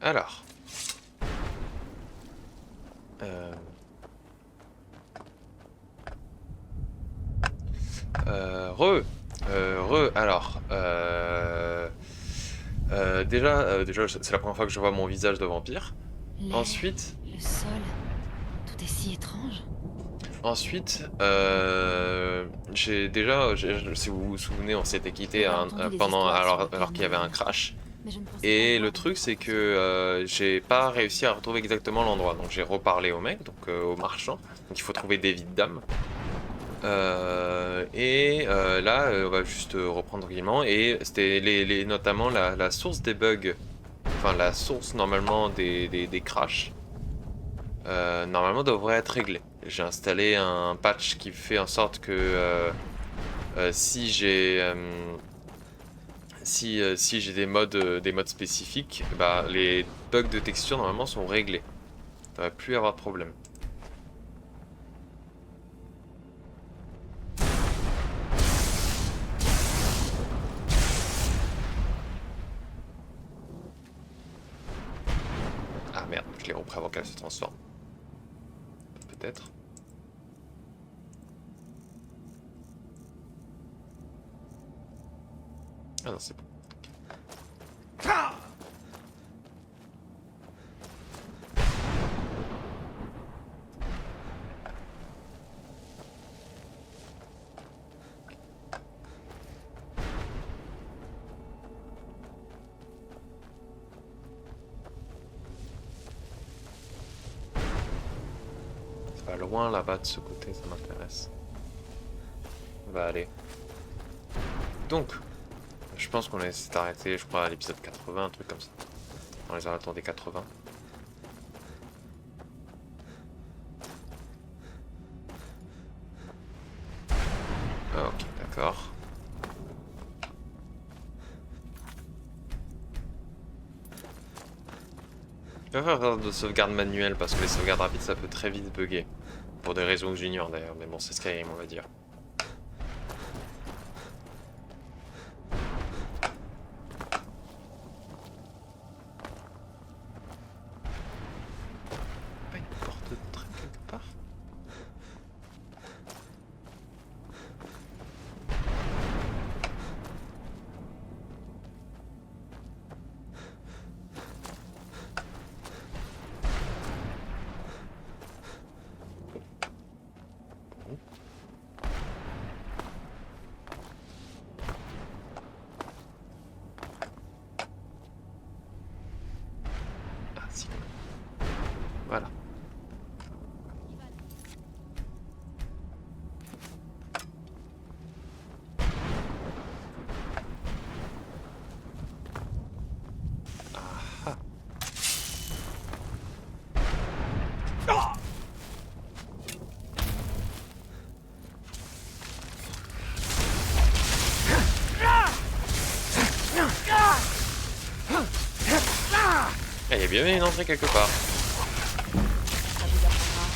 Alors. Euh... Alors. Déjà c'est la première fois que je vois mon visage de vampire. L'air, Ensuite, le sol, tout est si étrange. ensuite, si vous vous souvenez, on s'était quitté J'avais entendu des pendant, histoires sur le alors qu'il y avait un Garde-Manuel, crash. mais je ne pensais pas Et le voir une truc, telle c'est que destruction. j'ai pas réussi à retrouver exactement l'endroit. Donc j'ai reparlé au mec, donc au marchand. Donc il faut trouver des vides d'âme. Là, on va juste reprendre tranquillement. Et c'était notamment la source des bugs. Enfin, la source normalement des crashs. Normalement devrait être réglée. J'ai installé un patch qui fait en sorte que si j'ai des modes spécifiques, bah, les bugs de texture normalement sont réglés. Il ne devrait plus y avoir de problème. Ah merde, je l'ai repris avant qu'elle se transforme. Peut-être. Ah non, c'est bon. Ça va loin là-bas de ce côté, ça m'intéresse. On va aller. Donc, je pense qu'on s'est arrêté, je crois, à l'épisode 80, un truc comme ça. Dans les alentours des 80. Ah, ok, d'accord. Je vais faire de sauvegarde manuelle parce que les sauvegardes rapides ça peut très vite bugger. Pour des raisons que j'ignore d'ailleurs, mais bon, c'est Skyrim, on va dire. Pas une porte d'entrée quelque part? Ah si, quand même. Voilà. Ah ah. Ah, il y a bien une entrée quelque part. Ça vous apprendra.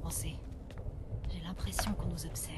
Pensez, j'ai l'impression qu'on nous observe.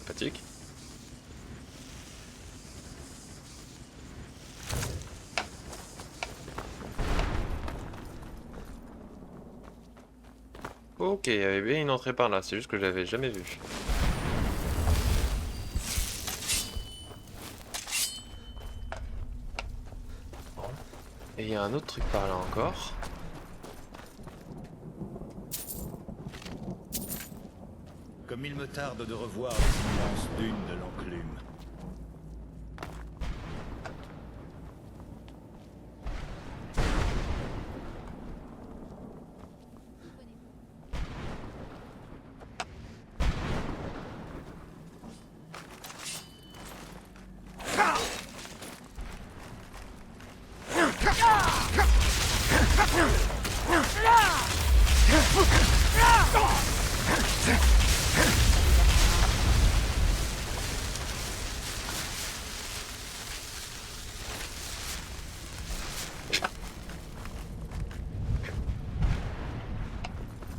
Sympathique. Ok, il y avait bien une entrée par là, c'est juste que je l'avais jamais vue. Bon. Et il y a un autre truc par là encore. Comme il me tarde de revoir les immenses dunes de l'enclume.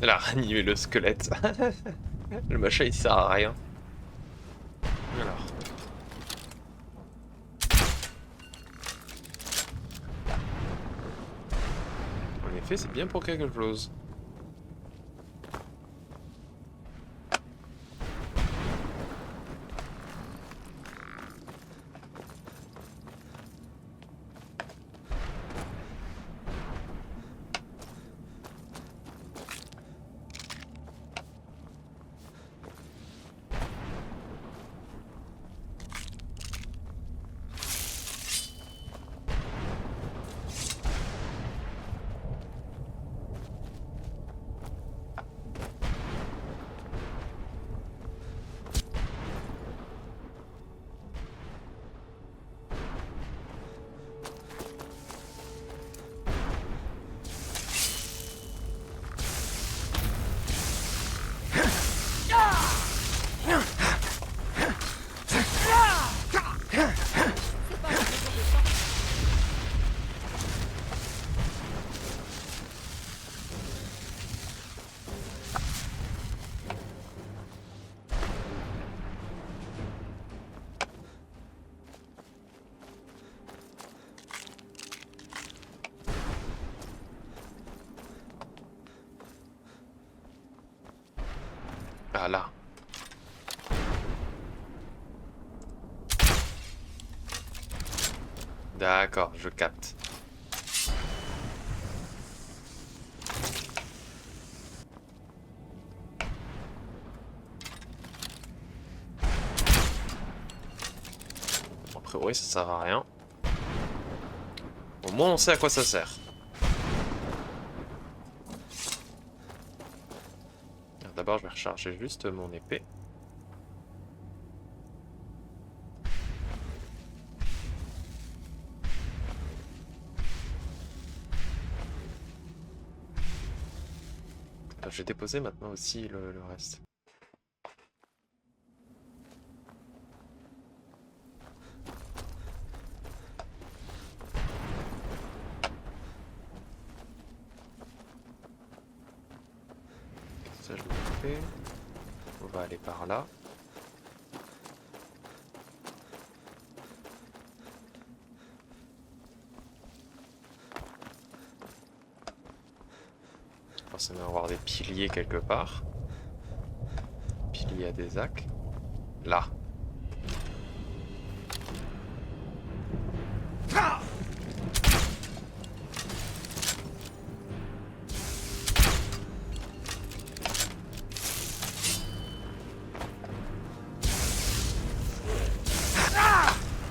Elle a ranimé le squelette. Le machin il sert à rien. Alors. En effet, c'est bien pour quelque chose. Ah là. D'accord, je capte. A priori, ça sert à rien. Au moins, on sait à quoi ça sert. D'abord, je vais recharger juste mon épée. Je vais déposer maintenant aussi le reste. Ça, je le fais. On va aller par là. Forcément avoir des piliers quelque part. Piliers à des arcs. Là.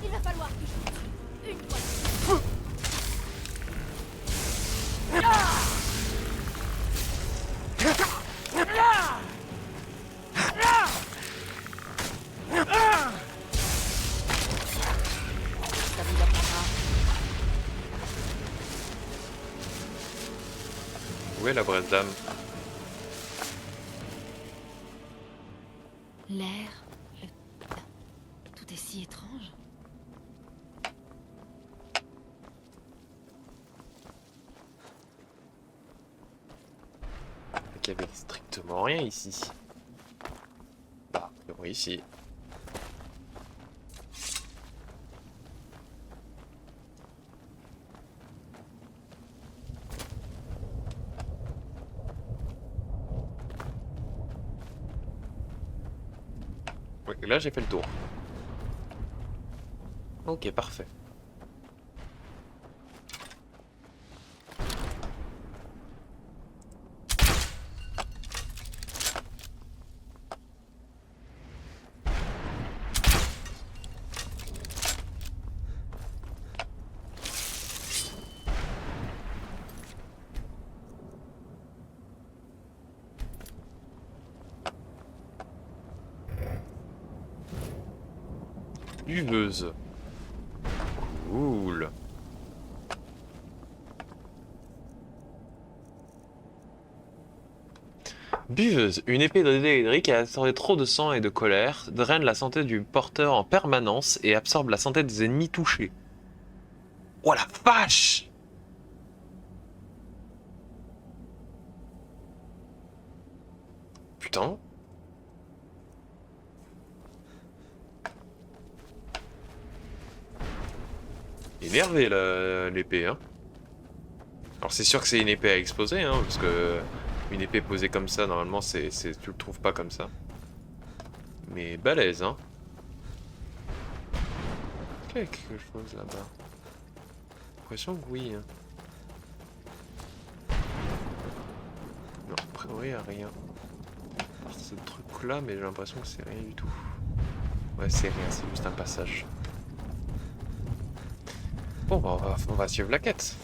Il va falloir que je vous tue une fois. Ça vous apprendra. Où est la braise d'âme? L'air, le... Tout est si étrange. Il n'y avait strictement rien ici. Bah, oui, ici. Oui, là j'ai fait le tour. Ok, parfait. Uveuse. Cool. Buveuse, une épée électrique qui a absorbé trop de sang et de colère, draine la santé du porteur en permanence et absorbe la santé des ennemis touchés. Oh la vache! Putain. Énervé l'épée, hein. Alors c'est sûr que c'est une épée à exploser, hein, parce que une épée posée comme ça, normalement, tu le trouves pas comme ça. Mais balèze, hein. Quelque chose là-bas. J'ai l'impression que oui. Hein. Non, a priori, y a rien. Alors, ce truc-là, mais j'ai l'impression que c'est rien du tout. Ouais, c'est rien, c'est juste un passage. Bon, bah, on va suivre la quête.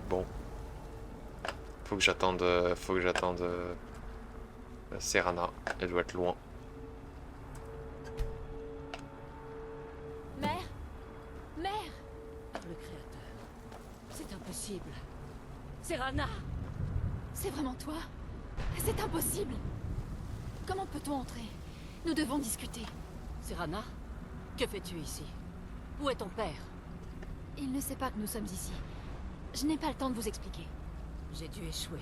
Bon. Faut que j'attende Serana. Elle doit être loin. Mère Mère Par le Créateur. C'est impossible. Serana C'est vraiment toi? C'est impossible. Comment peut-on entrer? Nous devons discuter. Serana, que fais-tu ici? Où est ton père? Il ne sait pas que nous sommes ici. Je n'ai pas le temps de vous expliquer. J'ai dû échouer.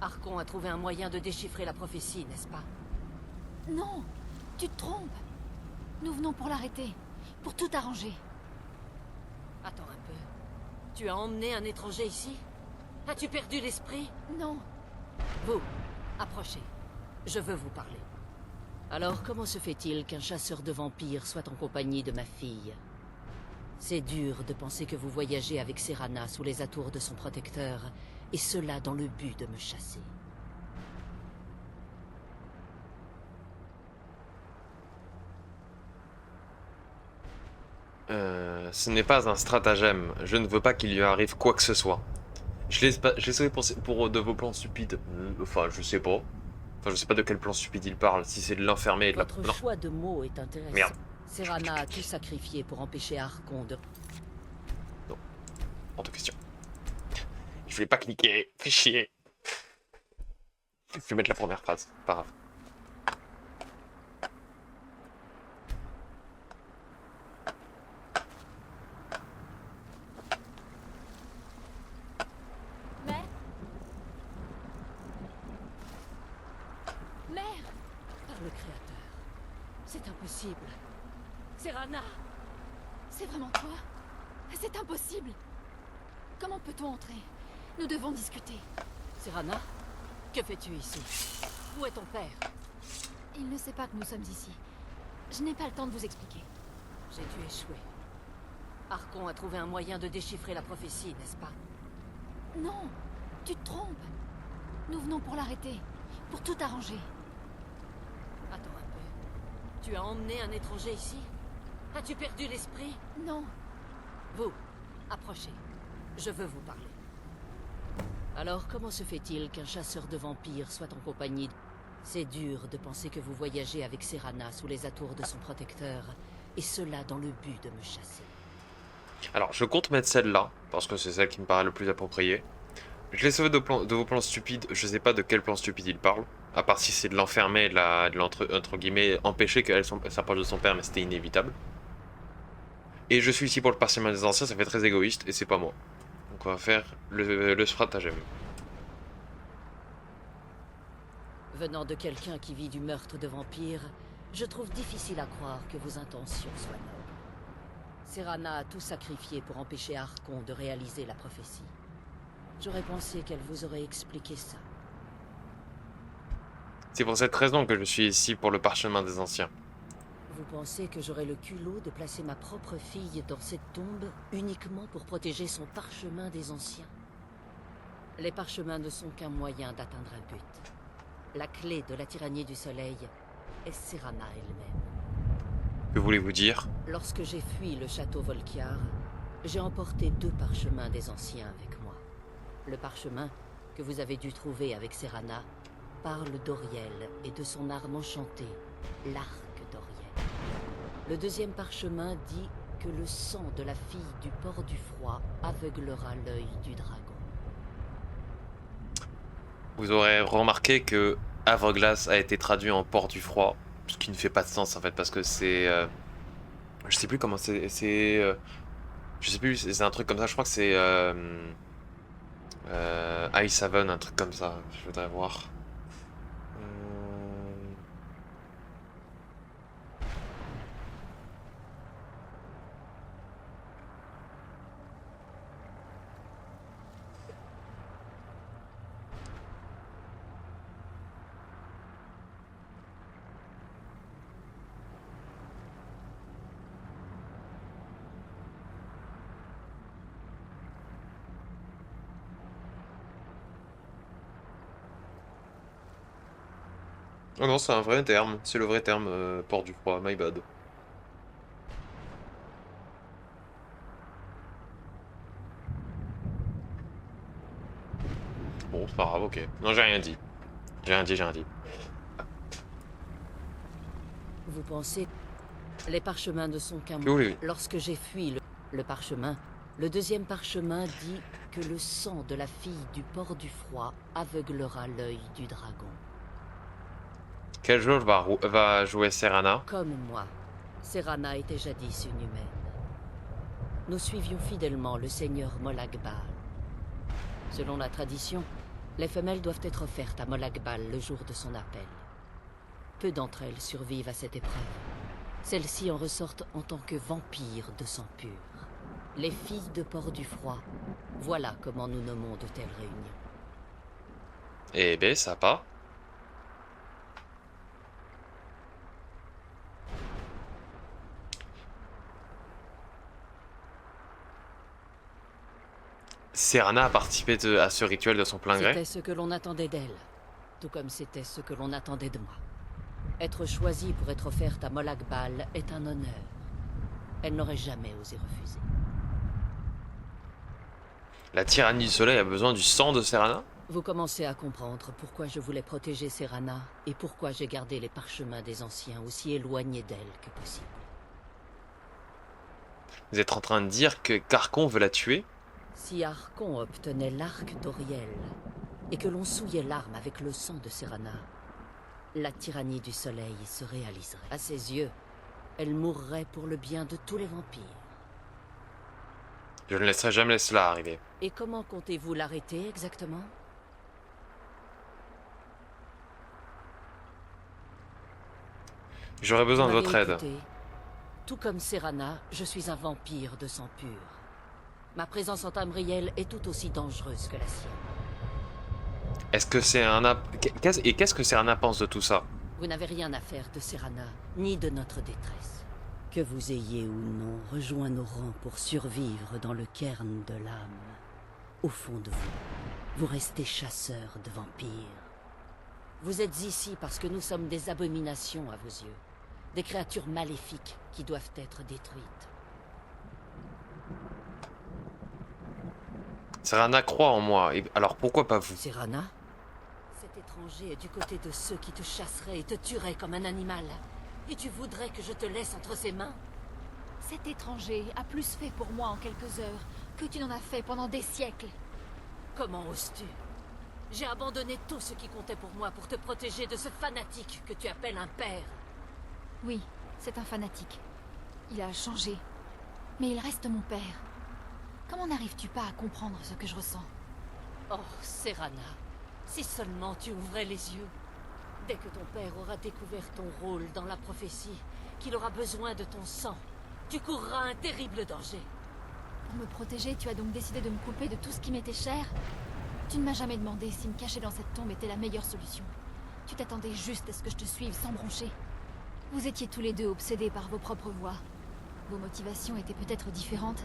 Archon a trouvé un moyen de déchiffrer la prophétie, n'est-ce pas? Non, tu te trompes. Nous venons pour l'arrêter, pour tout arranger. Attends un peu. Tu as emmené un étranger ici? As-tu perdu l'esprit? Non, Vous, approchez. Je veux vous parler. Alors, comment se fait-il qu'un chasseur de vampires soit en compagnie de ma fille? C'est dur de penser que vous voyagez avec Serana sous les atours de son protecteur, et cela dans le but de me chasser. Ce n'est pas un stratagème. Je ne veux pas qu'il lui arrive quoi que ce soit. Je l'ai sauvé pour de vos plans stupides. Enfin, je sais pas. Enfin, je sais pas de quel plan stupide il parle. Si c'est de l'enfermer et de la... Votre Non. choix de mots est intéressant. Merde. Serana a tout sacrifié pour empêcher Archon de... Non. Hors de question. Je voulais pas cliquer. Fais chier. Je vais mettre la première phrase. Pas grave. Mère Mère Par le Créateur. C'est impossible. Serana! C'est vraiment toi? C'est impossible. Comment peut-on entrer? Nous devons discuter. Serana? Que fais-tu ici? Où est ton père? Il ne sait pas que nous sommes ici. Je n'ai pas le temps de vous expliquer. J'ai dû échouer. Archon a trouvé un moyen de déchiffrer la prophétie, n'est-ce pas? Non, tu te trompes. Nous venons pour l'arrêter, pour tout arranger. Attends un peu. Tu as emmené un étranger ici? As-tu perdu l'esprit? Non, Vous, approchez. Je veux vous parler. Alors, comment se fait-il qu'un chasseur de vampires soit en compagnie de... C'est dur de penser que vous voyagez avec Serana sous les atours de son protecteur, et cela dans le but de me chasser. Alors, je compte mettre celle-là, parce que c'est celle qui me paraît le plus appropriée. Je l'ai sauvé de vos plans stupides, je sais pas de quel plan stupide il parle. À part si c'est de l'enfermer, entre guillemets, empêcher qu'elle s'approche de son père, mais c'était inévitable. Et je suis ici pour le parchemin des anciens, ça fait très égoïste, et c'est pas moi. Donc on va faire le stratagème. Venant de quelqu'un qui vit du meurtre de vampires, je trouve difficile à croire que vos intentions soient nobles. Serana a tout sacrifié pour empêcher Archon de réaliser la prophétie. J'aurais pensé qu'elle vous aurait expliqué ça. C'est pour cette raison que je suis ici pour le parchemin des anciens. Vous pensez que j'aurais le culot de placer ma propre fille dans cette tombe uniquement pour protéger son parchemin des anciens? Les parchemins ne sont qu'un moyen d'atteindre un but. La clé de la tyrannie du soleil est Serana elle-même. Que voulez-vous dire? Lorsque j'ai fui le château Volkiar, J'ai emporté 2 parchemins des anciens avec moi. Le parchemin que vous avez dû trouver avec Serana parle d'Auriel et de son arme enchantée, l'arc d'Auriel. Le deuxième parchemin dit que le sang de la fille du port du froid aveuglera l'œil du dragon. Vous aurez remarqué que Havre-Glace a été traduit en port du froid, ce qui ne fait pas de sens en fait, parce que c'est... je sais plus comment c'est... je sais plus, c'est un truc comme ça, je crois que c'est... Icehaven, un truc comme ça, je voudrais voir. Oh non, c'est un vrai terme, c'est le vrai terme, port du froid, my bad. Bon, c'est pas grave, ok. Non, j'ai rien dit. J'ai rien dit, j'ai rien dit. Vous pensez... Les parchemins ne sont qu'un Oui, mot. oui. Lorsque j'ai fui le parchemin, le deuxième parchemin dit que le sang de la fille du port du froid aveuglera l'œil du dragon. Quel jeu va jouer Serana? Comme moi, Serana était jadis une humaine. Nous suivions fidèlement le seigneur Molagbal. Selon la tradition, les femelles doivent être offertes à Molagbal le jour de son appel. Peu d'entre elles survivent à cette épreuve. Celles-ci en ressortent en tant que vampires de sang pur. Les filles de Port du Froid. Voilà comment nous nommons de telles réunions. Eh ben, ça part. Serana a participé à ce rituel de son plein gré. C'était ce que l'on attendait d'elle, tout comme c'était ce que l'on attendait de moi. Être choisie pour être offerte à Molagbal est un honneur. Elle n'aurait jamais osé refuser. La tyrannie du soleil a besoin du sang de Serana? Vous commencez à comprendre pourquoi je voulais protéger Serana et pourquoi j'ai gardé les parchemins des anciens aussi éloignés d'elle que possible. Vous êtes en train de dire que Carcon veut la tuer? Si Archon obtenait l'arc d'Auriel et que l'on souillait l'arme avec le sang de Serana, la tyrannie du soleil se réaliserait. À ses yeux, elle mourrait pour le bien de tous les vampires. Je ne laisserai jamais cela arriver. Et comment comptez-vous l'arrêter exactement? J'aurais besoin de Vous votre m'avez aide. écouté. Tout comme Serana, je suis un vampire de sang pur. Ma présence en Tamriel est tout aussi dangereuse que la sienne. Est-ce que Serana... Et qu'est-ce que Serana pense de tout ça? Vous n'avez rien à faire de Serana, ni de notre détresse. Que vous ayez ou non rejoint nos rangs pour survivre dans le cairn de l'âme, au fond de vous, vous restez chasseurs de vampires. Vous êtes ici parce que nous sommes des abominations à vos yeux. Des créatures maléfiques qui doivent être détruites. Serana croit en moi, et alors pourquoi pas vous? Serana? Cet étranger est du côté de ceux qui te chasseraient et te tueraient comme un animal. Et tu voudrais que je te laisse entre ses mains? Cet étranger a plus fait pour moi en quelques heures que tu n'en as fait pendant des siècles. Comment oses-tu? J'ai abandonné tout ce qui comptait pour moi pour te protéger de ce fanatique que tu appelles un père. Oui, c'est un fanatique. Il a changé. Mais il reste mon père. Comment n'arrives-tu pas à comprendre ce que je ressens? Oh, Serana, si seulement tu ouvrais les yeux. Dès que ton père aura découvert ton rôle dans la prophétie, qu'il aura besoin de ton sang, tu courras un terrible danger. Pour me protéger, tu as donc décidé de me couper de tout ce qui m'était cher? Tu ne m'as jamais demandé si me cacher dans cette tombe était la meilleure solution. Tu t'attendais juste à ce que je te suive sans broncher. Vous étiez tous les deux obsédés par vos propres voies. Vos motivations étaient peut-être différentes,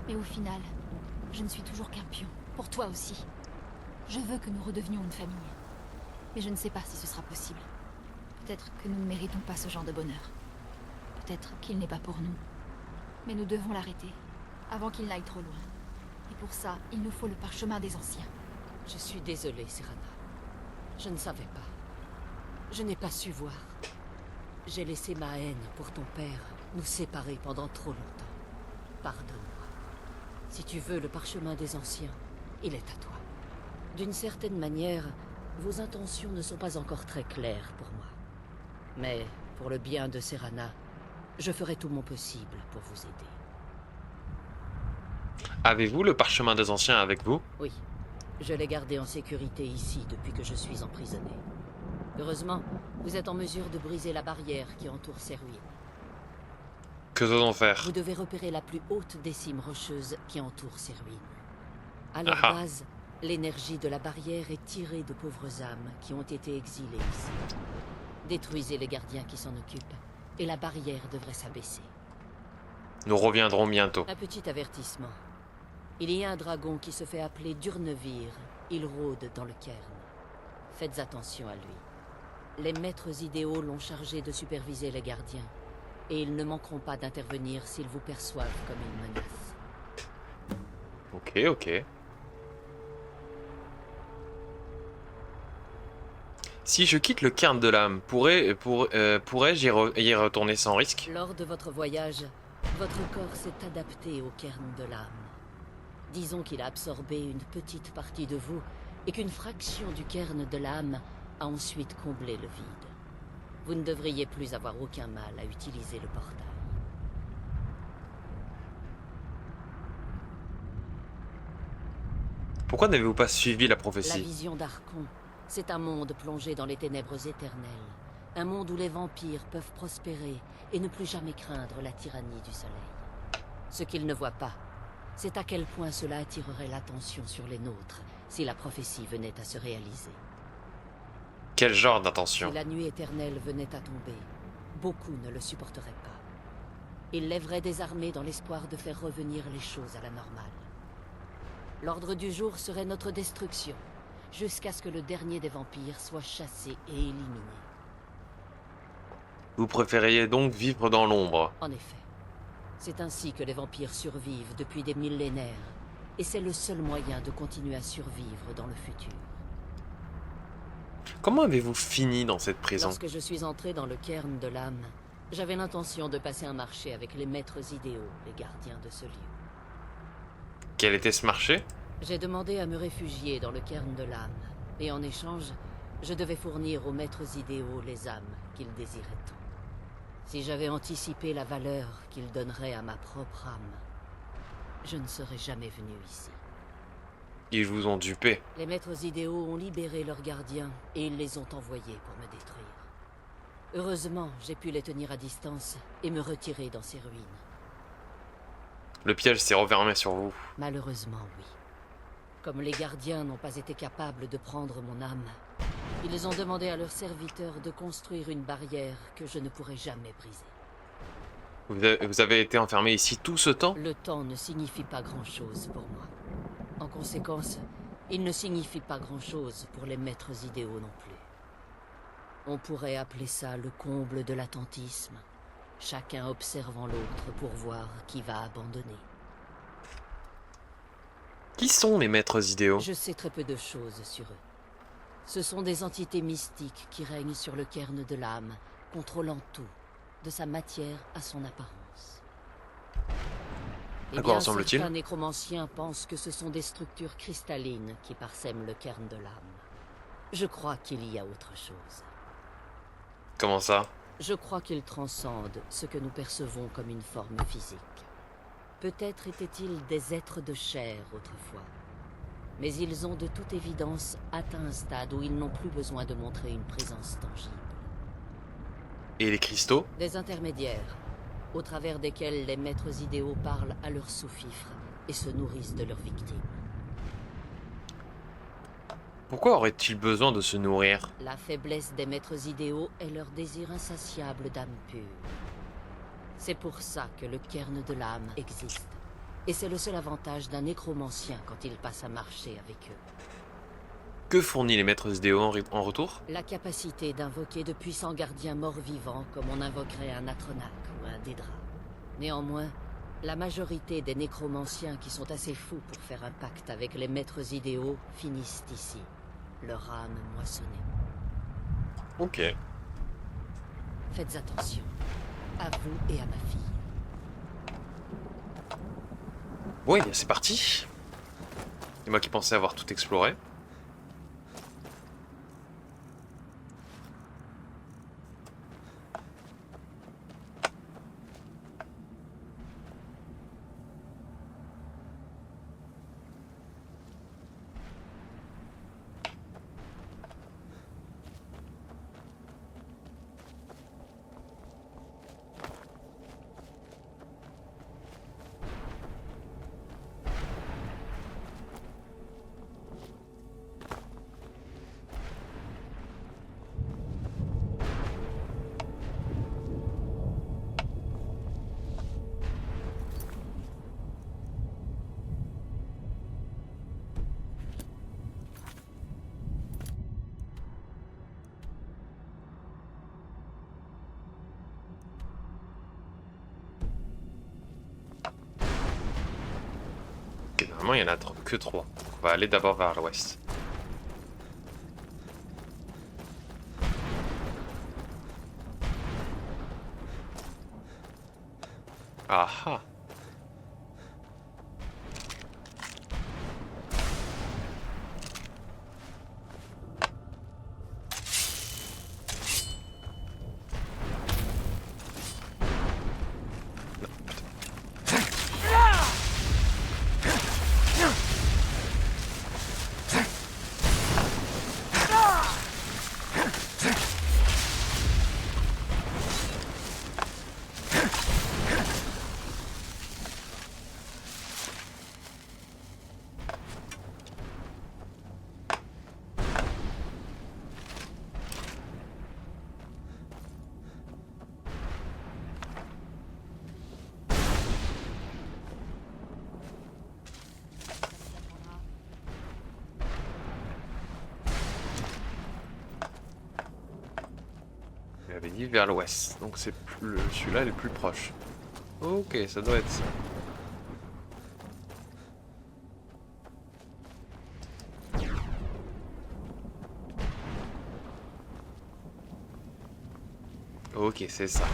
mais au final, je ne suis toujours qu'un pion. Pour toi aussi. Je veux que nous redevenions une famille. Mais je ne sais pas si ce sera possible. Peut-être que nous ne méritons pas ce genre de bonheur. Peut-être qu'il n'est pas pour nous. Mais nous devons l'arrêter. avant qu'il n'aille trop loin. Et pour ça, il nous faut le parchemin des anciens. Je suis désolée, Serana. Je ne savais pas. Je n'ai pas su voir. J'ai laissé ma haine pour ton père nous séparer pendant trop longtemps. Pardonne-moi. Si tu veux le parchemin des anciens, il est à toi. D'une certaine manière, vos intentions ne sont pas encore très claires pour moi. Mais pour le bien de Serana, je ferai tout mon possible pour vous aider. Avez-vous le parchemin des anciens avec vous? Oui, je l'ai gardé en sécurité ici depuis que je suis emprisonné. Heureusement, vous êtes en mesure de briser la barrière qui entoure ces ruines. Que doit-on faire? Vous devez repérer la plus haute des cimes rocheuses qui entourent ces ruines. À leur Ah. base, l'énergie de la barrière est tirée de pauvres âmes qui ont été exilées ici. Détruisez les gardiens qui s'en occupent, et la barrière devrait s'abaisser. Nous reviendrons bientôt. Un petit avertissement. Il y a un dragon qui se fait appeler Durnevir. Il rôde dans le cairn. Faites attention à lui. Les maîtres idéaux l'ont chargé de superviser les gardiens, et ils ne manqueront pas d'intervenir s'ils vous perçoivent comme une menace. Ok, ok. Si je quitte le cairn de l'âme, pourrais-je y retourner sans risque? Lors de votre voyage, votre corps s'est adapté au cairn de l'âme. Disons qu'il a absorbé une petite partie de vous, et qu'une fraction du cairn de l'âme a ensuite comblé le vide. Vous ne devriez plus avoir aucun mal à utiliser le portail. Pourquoi n'avez-vous pas suivi la La prophétie? vision d'Archon, c'est un monde plongé dans les ténèbres éternelles. Un monde où les vampires peuvent prospérer et ne plus jamais craindre la tyrannie du soleil. Ce qu'ils ne voient pas, c'est à quel point cela attirerait l'attention sur les nôtres si la prophétie venait à se réaliser. Quel genre Si d'intention? la nuit éternelle venait à tomber, beaucoup ne le supporteraient pas. Ils lèveraient des armées dans l'espoir de faire revenir les choses à la normale. L'ordre du jour serait notre destruction, jusqu'à ce que le dernier des vampires soit chassé et éliminé. Vous préfériez donc vivre dans l'ombre? En effet, c'est ainsi que les vampires survivent depuis des millénaires, et c'est le seul moyen de continuer à survivre dans le futur. Comment avez-vous fini dans cette prison? Lorsque je suis entré dans le cairn de l'âme, j'avais l'intention de passer un marché avec les maîtres idéaux, les gardiens de ce lieu. Quel était ce marché? J'ai demandé à me réfugier dans le cairn de l'âme, et en échange, je devais fournir aux maîtres idéaux les âmes qu'ils désiraient tant. Si j'avais anticipé la valeur qu'ils donneraient à ma propre âme, je ne serais jamais venu ici. Ils vous ont dupé. Les maîtres idéaux ont libéré leurs gardiens, et ils les ont envoyés pour me détruire. Heureusement, j'ai pu les tenir à distance et me retirer dans ces ruines. Le piège s'est refermé sur vous. Malheureusement, oui. Comme les gardiens n'ont pas été capables de prendre mon âme, ils ont demandé à leurs serviteurs de construire une barrière que je ne pourrai jamais briser. Vous avez été enfermé ici tout ce temps? Le temps ne signifie pas grand-chose pour moi. En conséquence, il ne signifie pas grand-chose pour les maîtres idéaux non plus. On pourrait appeler ça le comble de l'attentisme, chacun observant l'autre pour voir qui va abandonner. Qui sont les maîtres idéaux? Je sais très peu de choses sur eux. Ce sont des entités mystiques qui règnent sur le cairn de l'âme, contrôlant tout, de sa matière à son apparence. À quoi ressemble-t-il? Certains nécromanciens pensent que ce sont des structures cristallines qui parsèment le cairn de l'âme. Je crois qu'il y a autre chose. Comment ça? Je crois qu'ils transcendent ce que nous percevons comme une forme physique. Peut-être étaient-ils des êtres de chair autrefois. Mais ils ont de toute évidence atteint un stade où ils n'ont plus besoin de montrer une présence tangible. Et les cristaux? Des intermédiaires, au travers desquels les maîtres idéaux parlent à leurs sous-fifres et se nourrissent de leurs victimes. Pourquoi aurait-il besoin de se nourrir? La faiblesse des maîtres idéaux est leur désir insatiable d'âme pure. C'est pour ça que le cairn de l'âme existe. Et c'est le seul avantage d'un nécromancien quand il passe à marcher avec eux. Que fournit les maîtres idéaux en retour? La capacité d'invoquer de puissants gardiens morts-vivants comme on invoquerait un Atronach ou un Dédra. Néanmoins, La majorité des nécromanciens qui sont assez fous pour faire un pacte avec les maîtres idéaux finissent ici, leur âme moissonnée. Ok. Faites attention, à vous et à ma fille. Ouais, c'est parti. C'est moi qui pensais avoir tout exploré. Ok, normalement il y en a que 3. On va aller d'abord vers l'ouest. Ah ah. Il avait dit vers l'ouest, donc c'est celui-là est le plus proche. Ok, ça doit être ça. Ok, c'est ça.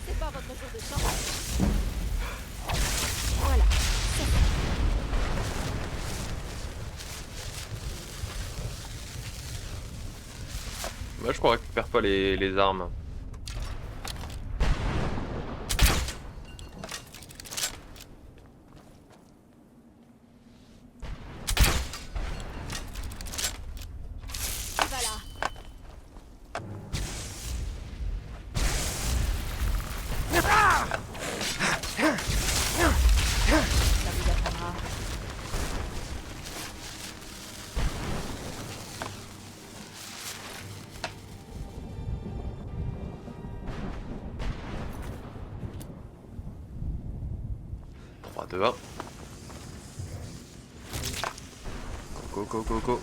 C'est pas votre jour de chance. Voilà. Moi je crois qu'on récupère pas les armes. Tu vas là. Ça vous apprendra. Trois, deux, un. Go, go, go, go.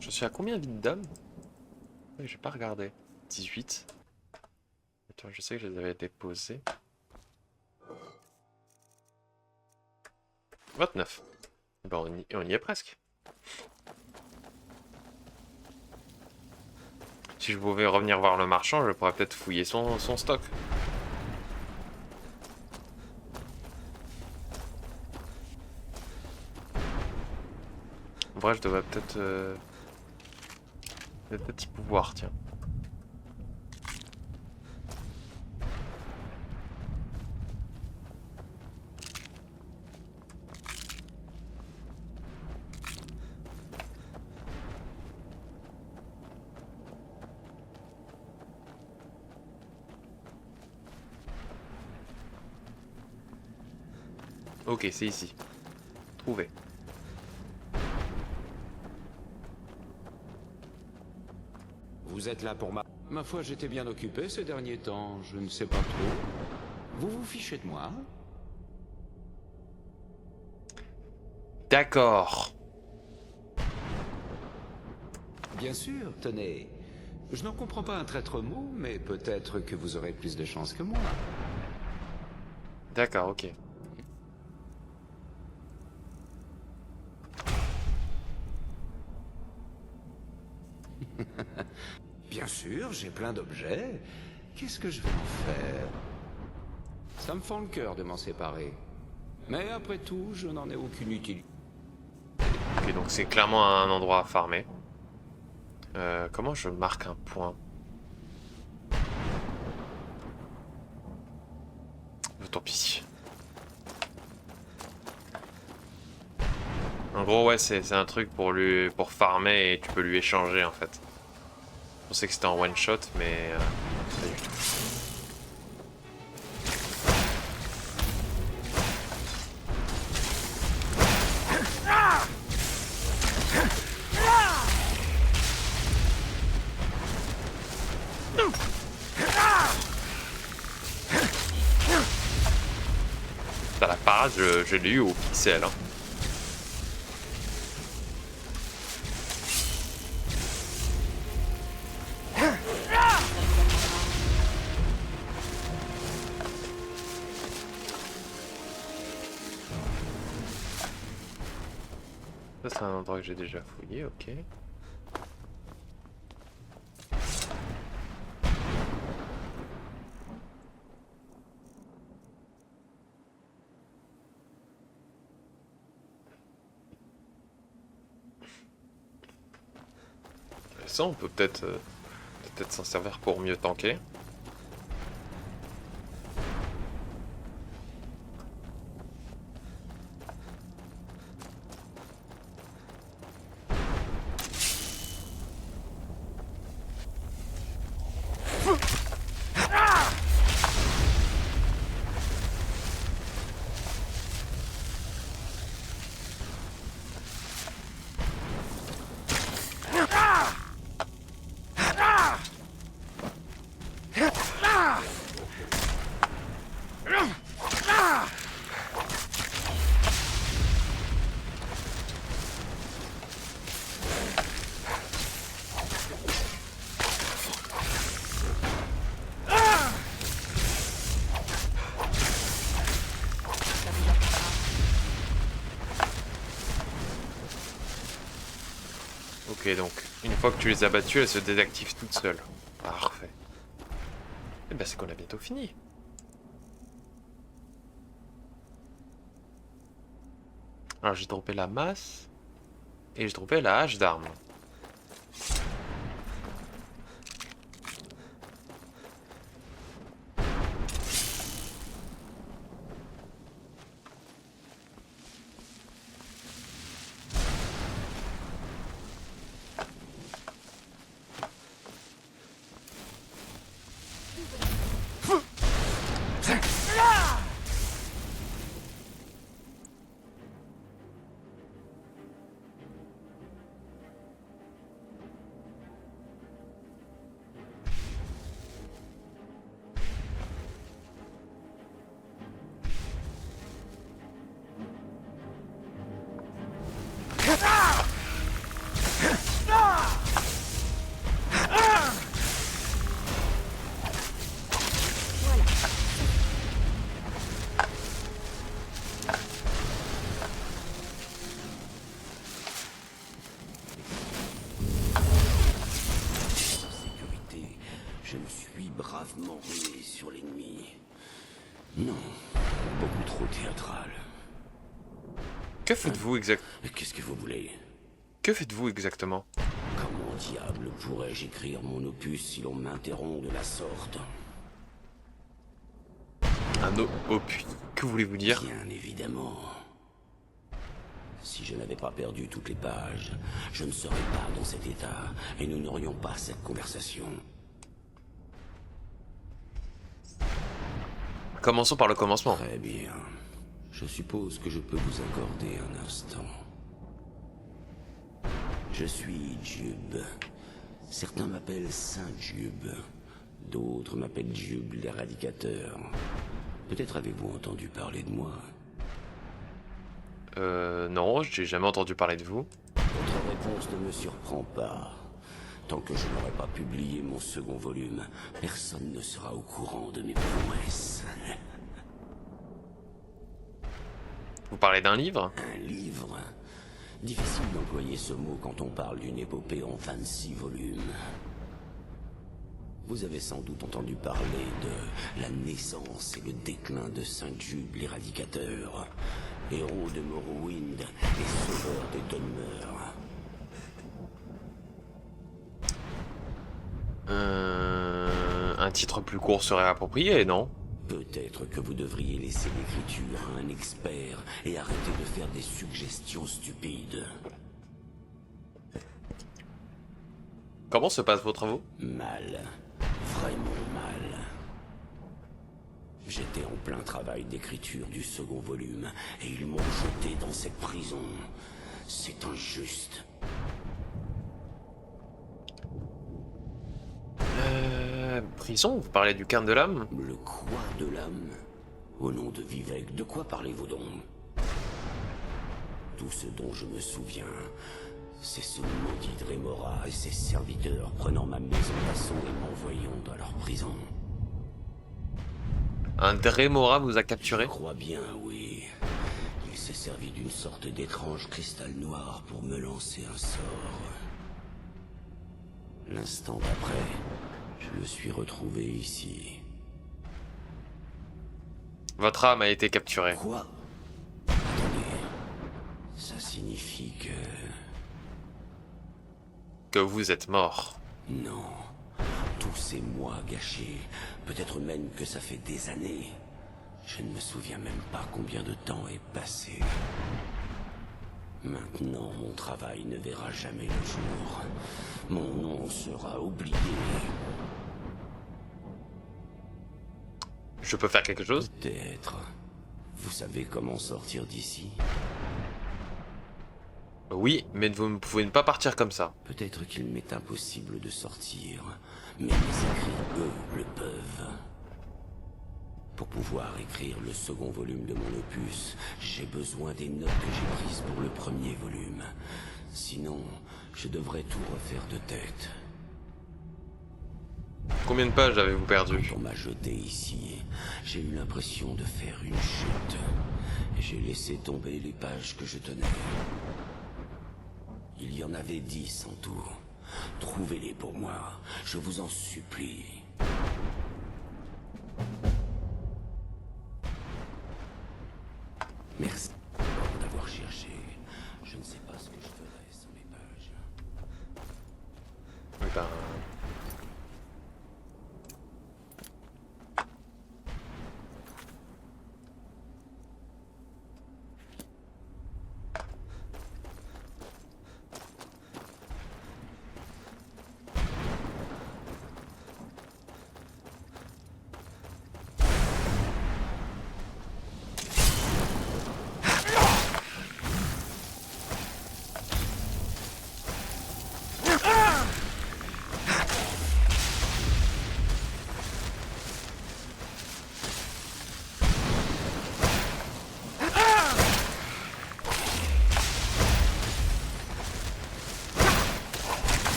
Je suis à combien de vies d'âme? J'ai pas regardé. 18. Attends, je sais que je les avais déposés. 29. Ben on y est presque. Si je pouvais revenir voir le marchand, je pourrais peut-être fouiller son stock. En vrai, je devrais peut-être peut-être y pouvoir, tiens. Ok, c'est ici. Trouvé. Vous êtes là pour Ma foi, j'étais bien occupé ces derniers temps, je ne sais pas trop. Vous vous fichez de moi? D'accord. Bien sûr, tenez. Je n'en comprends pas un traître mot, mais peut-être que vous aurez plus de chance que moi. D'accord, ok. Bien sûr, j'ai plein d'objets. Qu'est-ce que je vais en faire? Ça me fend le cœur de m'en séparer. Mais après tout, je n'en ai aucune utilité. Ok, donc c'est clairement un endroit à farmer. Comment je marque un point? Tant pis. En gros, ouais, c'est un truc pour farmer et tu peux lui échanger en fait. Je pensais que c'était en one shot, mais pas du tout. Dans la parade, je l'ai eu au pixel. Hein. Ça, c'est un endroit que j'ai déjà fouillé, ok. Ça, on peut peut-être s'en servir pour mieux tanker. Ok, donc une fois que tu les as battues, elles se désactivent toutes seules. Parfait. Et ben c'est qu'on a bientôt fini. Alors j'ai droppé la masse et j'ai droppé la hache d'armes. Non, beaucoup trop théâtral. Que faites-vous Qu'est-ce que vous voulez? Que faites-vous exactement? Comment diable pourrais-je écrire mon opus si l'on m'interrompt de la sorte? Un opus. Que voulez-vous dire? Bien évidemment. Si je n'avais pas perdu toutes les pages, je ne serais pas dans cet état, et nous n'aurions pas cette conversation. Commençons par le commencement. Très bien. Je suppose que je peux vous accorder un instant. Je suis Jub. Certains m'appellent Saint Jub. D'autres m'appellent Jub l'éradicateur. Peut-être avez-vous entendu parler de moi. Non, j'ai jamais entendu parler de vous. Votre réponse ne me surprend pas. Tant que je n'aurai pas publié mon second volume, personne ne sera au courant de mes prouesses. Vous parlez d'un livre? Un livre? Difficile d'employer ce mot quand on parle d'une épopée en 26 volumes. Vous avez sans doute entendu parler de la naissance et le déclin de Saint Jub l'éradicateur, héros de Morrowind et sauveur des Dunmer. Un titre plus court serait approprié, non? Peut-être que vous devriez laisser l'écriture à un expert et arrêter de faire des suggestions stupides. Comment se passent vos travaux? Mal. Vraiment mal. J'étais en plein travail d'écriture du second volume et ils m'ont jeté dans cette prison. C'est injuste. Prison? Vous parlez du Cairn de l'âme? Le quoi de l'âme? Au nom de Vivek, de quoi parlez-vous donc? Tout ce dont je me souviens, c'est ce maudit Dremora et ses serviteurs prenant ma maison d'assaut et m'envoyant dans leur prison. Un Dremora vous a capturé? Je crois bien, oui. Il s'est servi d'une sorte d'étrange cristal noir pour me lancer un sort. L'instant d'après, je me suis retrouvé ici. Votre âme a été capturée. Quoi? Attendez. Ça signifie Que vous êtes mort. Non. Tous ces mois gâchés. Peut-être même que ça fait des années. Je ne me souviens même pas combien de temps est passé. Maintenant, mon travail ne verra jamais le jour. Mon nom sera oublié. Je peux faire quelque chose? Peut-être. Vous savez comment sortir d'ici? Oui, mais vous ne pouvez pas partir comme ça. Peut-être qu'il m'est impossible de sortir, mais mes écrits, eux, le peuvent. Pour pouvoir écrire le second volume de mon opus, j'ai besoin des notes que j'ai prises pour le premier volume. Sinon, je devrais tout refaire de tête. Combien de pages avez-vous perdu? Quand on m'a jeté ici, j'ai eu l'impression de faire une chute. Et j'ai laissé tomber les pages que je tenais. Il y en avait 10 en tout. Trouvez-les pour moi, je vous en supplie. Merci d'avoir cherché. Je ne sais pas ce que je ferais sans les pages. Oui, ben...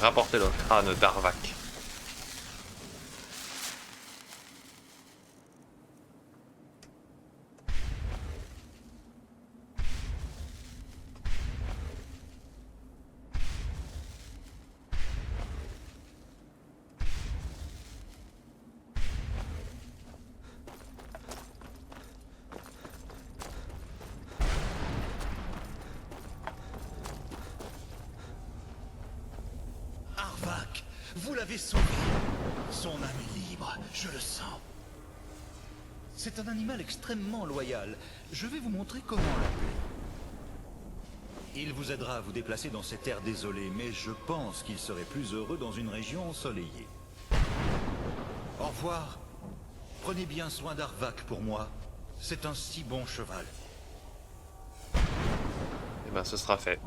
rapporter le crâne d'Arvak. Arvak, vous l'avez sauvé. Son âme est libre, je le sens. C'est un animal extrêmement loyal. Je vais vous montrer comment l'appeler. Il vous aidera à vous déplacer dans cette terre désolée, mais je pense qu'il serait plus heureux dans une région ensoleillée. Au revoir. Prenez bien soin d'Arvak pour moi. C'est un si bon cheval. Et ben ce sera fait.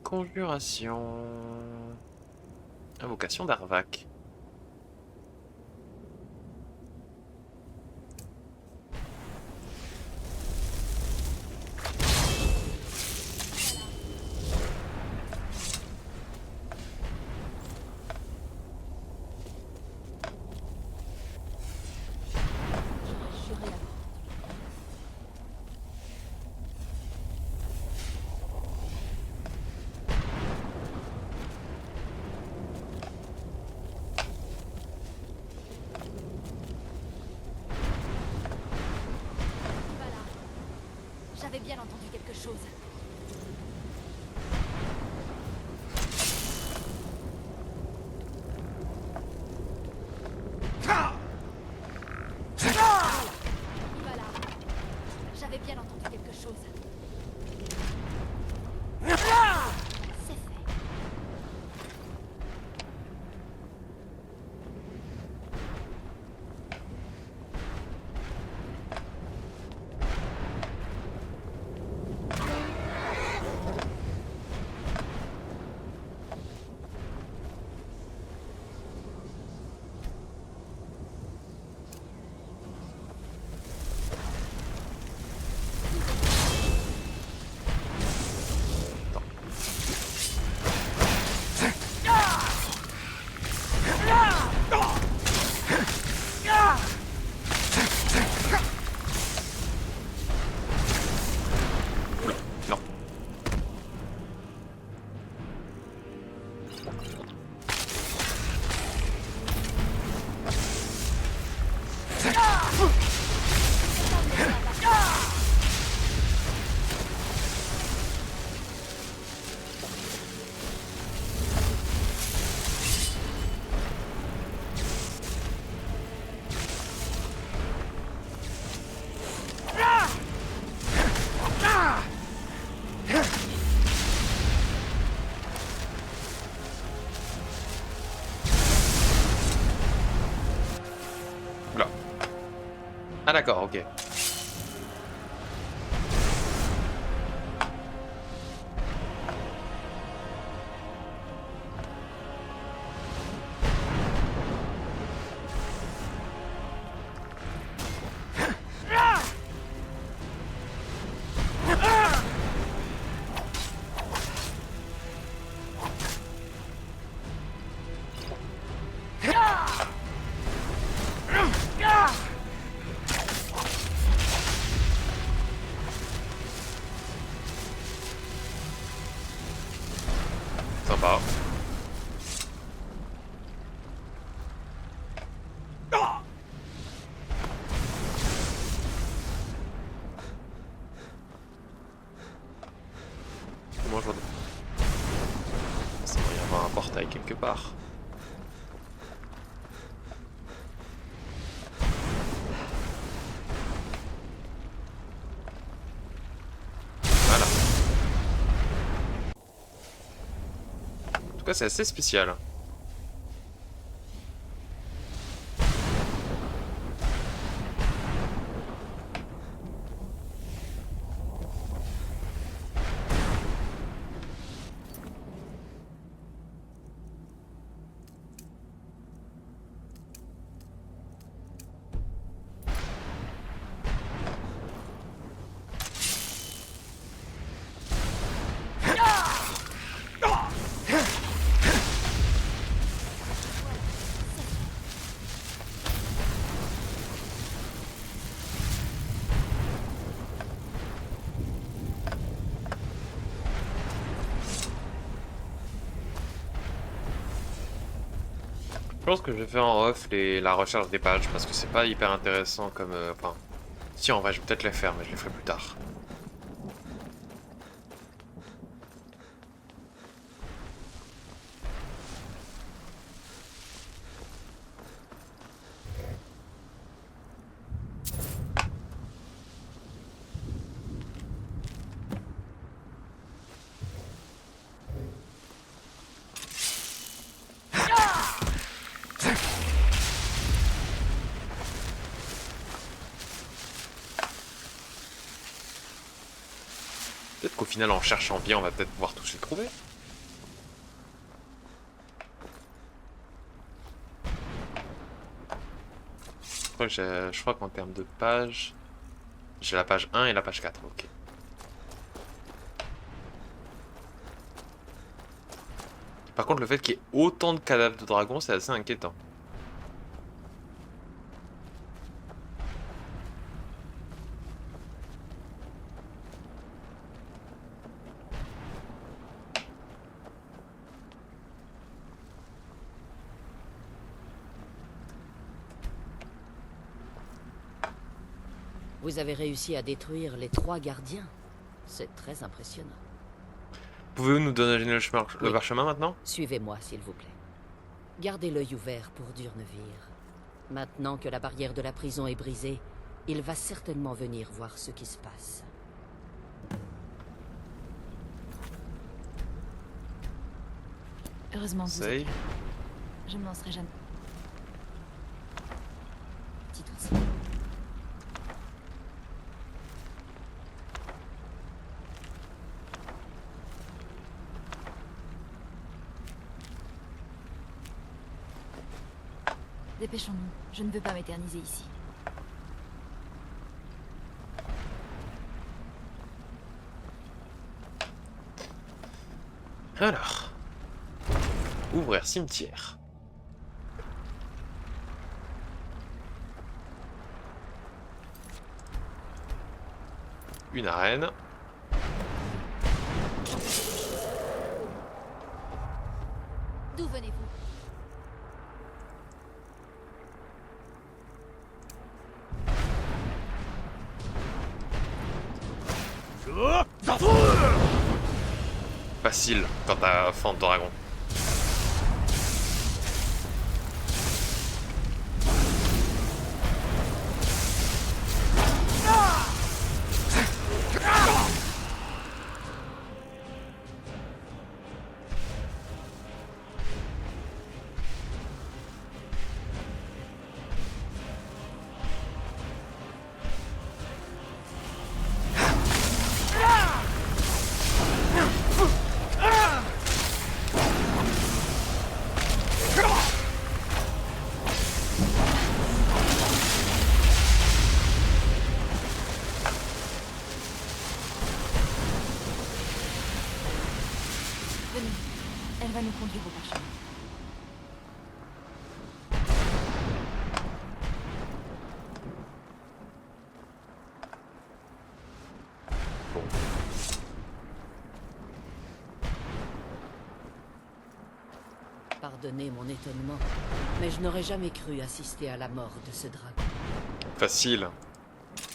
Conjuration. Invocation d'Arvak. J'avais bien entendu quelque chose. Voilà. J'avais bien entendu quelque chose. C'est fait. Non. Oula. Ah d'accord, ok. Sympa. Comment je vois... Ça doit y avoir un portail quelque part. Voilà. En tout cas, c'est assez spécial. pense que je vais faire en off la recherche des pages parce que c'est pas hyper intéressant comme. Enfin, si en vrai, je vais peut-être les faire, mais je les ferai plus tard. Peut-être qu'au final, en cherchant bien, on va peut-être pouvoir tous les trouver. Je crois qu'en termes de pages, j'ai la page 1 et la page 4, ok. Par contre, le fait qu'il y ait autant de cadavres de dragons, c'est assez inquiétant. Vous avez réussi à détruire les 3 gardiens. C'est très impressionnant. Pouvez-vous nous donner le Oui. parchemin maintenant? Suivez-moi, s'il vous plaît. Gardez l'œil ouvert pour Durnevir. Maintenant que la barrière de la prison est brisée, il va certainement venir voir ce qui se passe. Heureusement que vous êtes Save. là. Je ne m'en serais jamais... Petit ours. Dépêchons-nous. Je ne veux pas m'éterniser ici. Alors. Ouvrir cimetière. Une arène. D'où venez-vous? Facile quand t'as fan de dragon. Venez. Elle va nous conduire au parchemin. Bon. Pardonnez mon étonnement, mais je n'aurais jamais cru assister à la mort de ce dragon. Facile.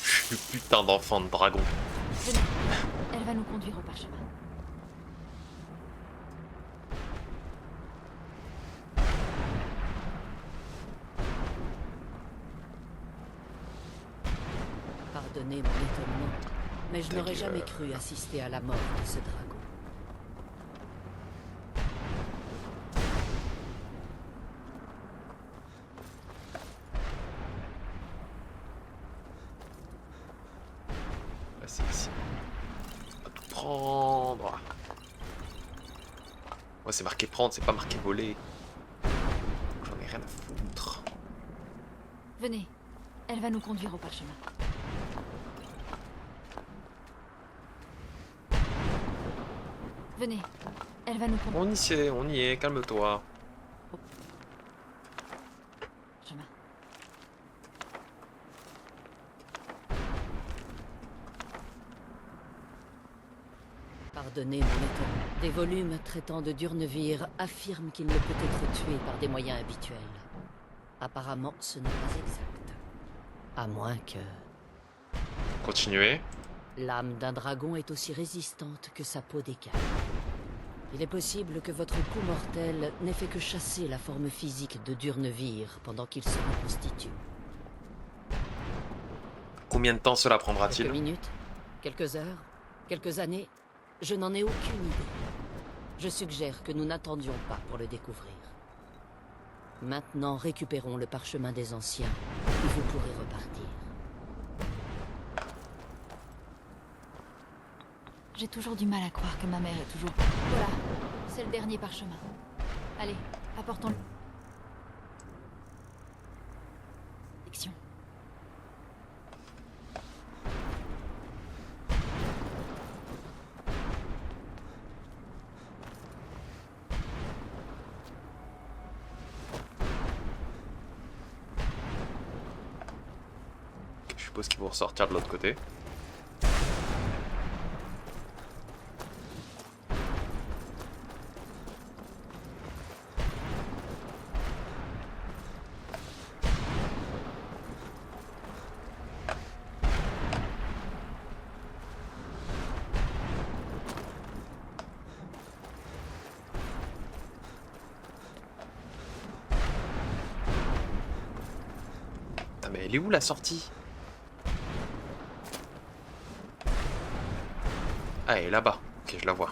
Je suis putain d'enfant de dragon. Venez. Elle va nous conduire au parchemin. Pardonnez mon étonnement, mais je Ta n'aurais jamais gueule. cru assister à la mort de ce dragon. Là, c'est ici. On va tout prendre. Moi, c'est marqué prendre, c'est pas marqué voler. J'en ai rien à foutre. Venez. Elle va nous conduire au parchemin. Venez. Elle va nous conduire On y est, calme-toi. au parchemin. Pardonnez mon étonnement. Des volumes traitant de Durnevir affirment qu'il ne peut être tué par des moyens habituels. Apparemment, ce n'est pas exact. À moins que... Continuez. L'âme d'un dragon est aussi résistante que sa peau d'écaille. Il est possible que votre coup mortel n'ait fait que chasser la forme physique de Durnevir pendant qu'il se reconstitue. Combien de temps cela Quelques prendra-t-il? minutes, quelques heures, quelques années, je n'en ai aucune idée. Je suggère que nous n'attendions pas pour le découvrir. Maintenant, récupérons le parchemin des anciens, et vous pourrez repartir. J'ai toujours du mal à croire que ma mère est toujours... Voilà, c'est le dernier parchemin. Allez, apportons-le. Action. Je suppose qu'ils vont ressortir de l'autre côté. Ah mais elle est où la sortie? Ah, elle est là-bas. Ok, je la vois.